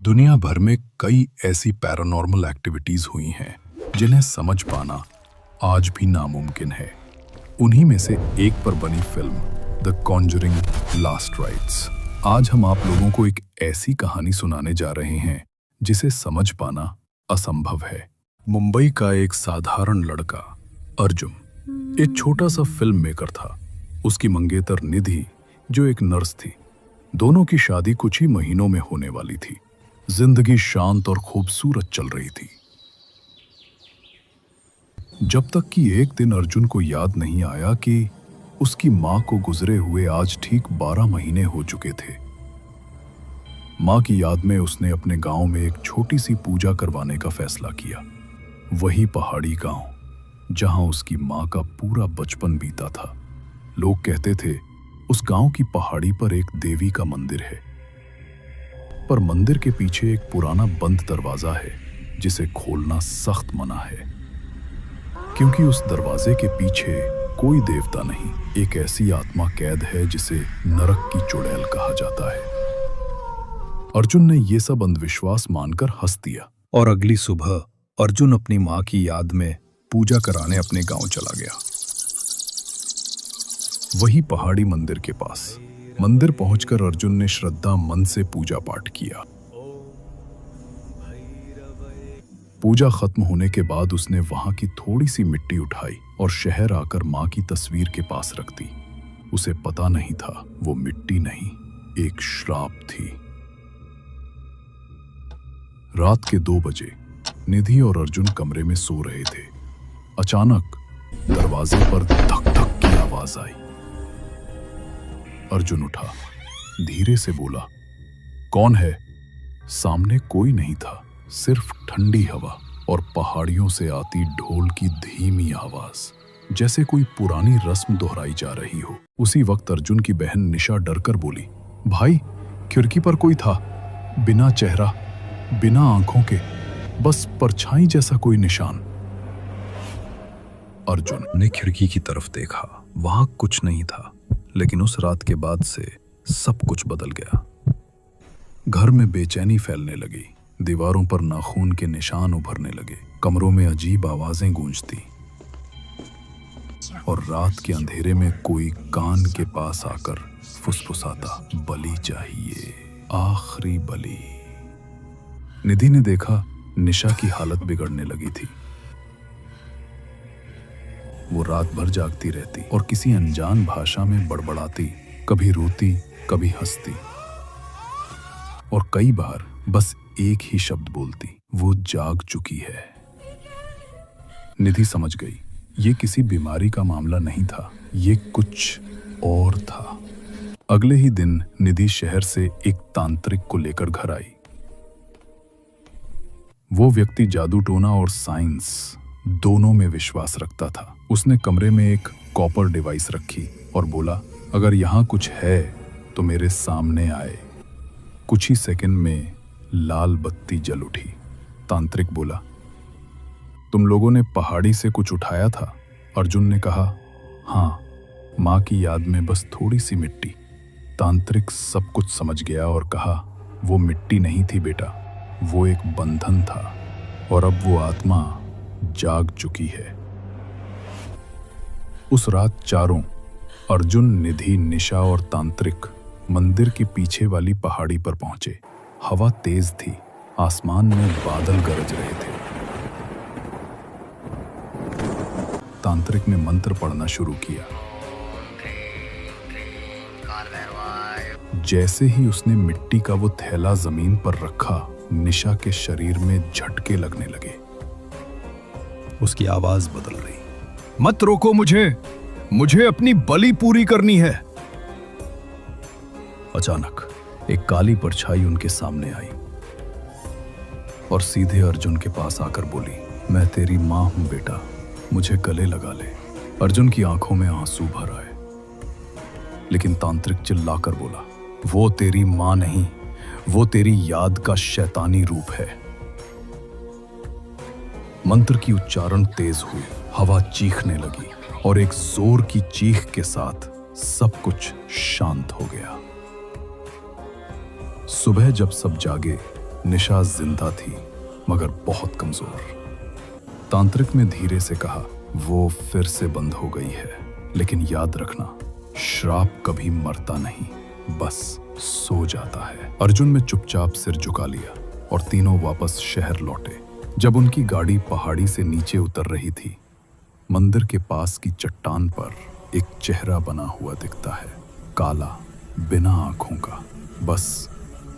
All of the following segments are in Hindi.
दुनिया भर में कई ऐसी पैरानॉर्मल एक्टिविटीज हुई हैं जिन्हें समझ पाना आज भी नामुमकिन है। उन्हीं में से एक पर बनी film the Conjuring last rites. आज हम आप लोगों को एक ऐसी कहानी सुनाने जा रहे हैं जिसे समझ पाना असंभव है। मुंबई का एक साधारण लड़का अर्जुन एक छोटा सा फिल्म मेकर था। उसकी मंगेतर निधि जो एक नर्स थी। दोनों की शादी कुछ ही महीनों में होने वाली थी। जिंदगी शांत और खूबसूरत चल रही थी, जब तक कि एक दिन अर्जुन को याद नहीं आया कि उसकी मां को गुजरे हुए आज ठीक 12 महीने हो चुके थे। मां की याद में उसने अपने गांव में एक छोटी सी पूजा करवाने का फैसला किया। वही पहाड़ी गांव जहां उसकी मां का पूरा बचपन बीता था। लोग कहते थे उस गांव की पहाड़ी पर एक देवी का मंदिर है, पर मंदिर के पीछे एक पुराना बंद दरवाजा है जिसे खोलना सख्त मना है, क्योंकि उस दरवाजे के पीछे कोई देवता नहीं, एक ऐसी आत्मा कैद है जिसे नरक की चुड़ैल कहा जाता है। अर्जुन ने यह सब अंधविश्वास मानकर हंस दिया और अगली सुबह अर्जुन अपनी मां की याद में पूजा कराने अपने गांव चला गया। वही पहाड़ी मंदिर के पास। मंदिर पहुंचकर अर्जुन ने श्रद्धा मन से पूजा पाठ किया। पूजा खत्म होने के बाद उसने वहां की थोड़ी सी मिट्टी उठाई और शहर आकर मां की तस्वीर के पास रख दी। उसे पता नहीं था वो मिट्टी नहीं, एक श्राप थी। रात के 2 बजे निधि और अर्जुन कमरे में सो रहे थे। अचानक दरवाजे पर धक धक की आवाज आई। अर्जुन उठा, धीरे से बोला, कौन है? सामने कोई नहीं था, सिर्फ ठंडी हवा और पहाड़ियों से आती ढोल की धीमी आवाज, जैसे कोई पुरानी रस्म दोहराई जा रही हो। उसी वक्त अर्जुन की बहन निशा डरकर बोली, भाई, खिड़की पर कोई था, बिना चेहरा, बिना आंखों के, बस परछाई जैसा कोई निशान। अर्जुन ने खिड़की की तरफ देखा। वहां कुछ नहीं था, लेकिन उस रात के बाद से सब कुछ बदल गया। घर में बेचैनी फैलने लगी, दीवारों पर नाखून के निशान उभरने लगे, कमरों में अजीब आवाजें गूंजती और रात के अंधेरे में कोई कान के पास आकर फुसफुसाता, बलि चाहिए, आखिरी बलि। निधि ने देखा निशा की हालत बिगड़ने लगी थी। वो रात भर जागती रहती और किसी अनजान भाषा में बड़बड़ाती, कभी रोती, कभी हंसती और कई बार बस एक ही शब्द बोलती, वो जाग चुकी है। निधि समझ गई ये किसी बीमारी का मामला नहीं था, ये कुछ और था। अगले ही दिन निधि शहर से एक तांत्रिक को लेकर घर आई। वो व्यक्ति जादू टोना और साइंस दोनों में विश्वास रखता था। उसने कमरे में एक कॉपर डिवाइस रखी और बोला, अगर यहां कुछ है तो मेरे सामने आए। कुछ ही सेकंड में लाल बत्ती जल उठी। तांत्रिक बोला, तुम लोगों ने पहाड़ी से कुछ उठाया था? अर्जुन ने कहा, हाँ, मां की याद में बस थोड़ी सी मिट्टी। तांत्रिक सब कुछ समझ गया और कहा, वो मिट्टी नहीं थी बेटा, वो एक बंधन था और अब वो आत्मा जाग चुकी है। उस रात चारों, अर्जुन, निधि, निशा और तांत्रिक मंदिर के पीछे वाली पहाड़ी पर पहुंचे। हवा तेज थी, आसमान में बादल गरज रहे थे। तांत्रिक ने मंत्र पढ़ना शुरू किया। जैसे ही उसने मिट्टी का वो थैला जमीन पर रखा, निशा के शरीर में झटके लगने लगे। उसकी आवाज बदल रही, मत रोको मुझे अपनी बलि पूरी करनी है। अचानक एक काली परछाई उनके सामने आई और सीधे अर्जुन के पास आकर बोली, मैं तेरी मां हूं बेटा, मुझे गले लगा ले। अर्जुन की आंखों में आंसू भर आए, लेकिन तांत्रिक चिल्लाकर बोला, वो तेरी मां नहीं, वो तेरी याद का शैतानी रूप है। मंत्र की उच्चारण तेज हुई, हवा चीखने लगी और एक जोर की चीख के साथ सब कुछ शांत हो गया। सुबह जब सब जागे निशा जिंदा थी मगर बहुत कमजोर। तांत्रिक ने धीरे से कहा, वो फिर से बंद हो गई है, लेकिन याद रखना, श्राप कभी मरता नहीं, बस सो जाता है। अर्जुन ने चुपचाप सिर झुका लिया और तीनों वापस शहर लौटे। जब उनकी गाड़ी पहाड़ी से नीचे उतर रही थी, मंदिर के पास की चट्टान पर एक चेहरा बना हुआ दिखता है, काला, बिना आंखों का, बस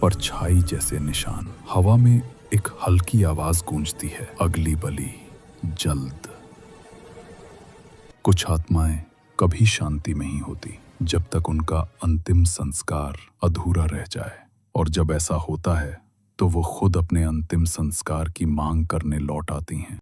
परछाई जैसे निशान। हवा में एक हल्की आवाज गूंजती है, अगली बलि जल्द। कुछ आत्माएं कभी शांति में ही होती जब तक उनका अंतिम संस्कार अधूरा रह जाए, और जब ऐसा होता है तो वो खुद अपने अंतिम संस्कार की मांग करने लौट आती हैं।